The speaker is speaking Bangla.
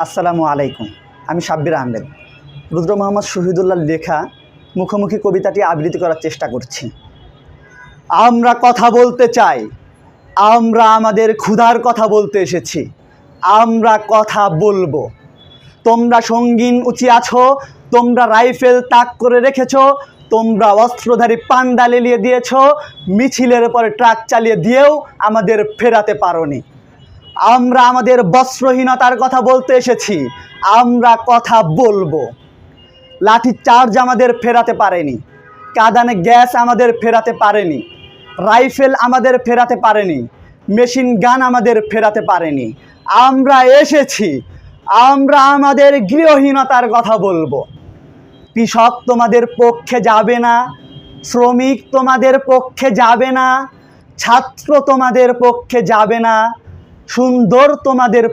আসসালামু আলাইকুম। আমি সাব্বির আহমেদ রুদ্র মোহাম্মদ শহীদুল্লাহর লেখা মুখোমুখি কবিতাটি আবৃত্তি করার চেষ্টা করছি। আমরা কথা বলতে চাই, আমরা আমাদের ক্ষুধার কথা বলতে এসেছি, আমরা কথা বলবো। তোমরা সঙ্গীন উঁচি আছো, তোমরা রাইফেল তাক করে রেখেছো, তোমরা অস্ত্রধারী পান্ডা লেলিয়ে দিয়েছ, মিছিলের পরে ট্রাক চালিয়ে দিয়েও আমাদের ফেরাতে পারোনি। আমরা আমাদের বস্ত্রহীনতার কথা বলতে এসেছি, আমরা কথা বলবো। লাঠি চার্জ আমাদের ফেরাতে পারেনি, কাঁদানে গ্যাস আমাদের ফেরাতে পারেনি, রাইফেল আমাদের ফেরাতে পারেনি, মেশিন গান আমাদের ফেরাতে পারেনি। আমরা এসেছি, আমরা আমাদের গৃহহীনতার কথা বলবো। কৃষক তোমাদের পক্ষে যাবে না, শ্রমিক তোমাদের পক্ষে যাবে না, ছাত্র তোমাদের পক্ষে যাবে না, সুন্দর তোমাদের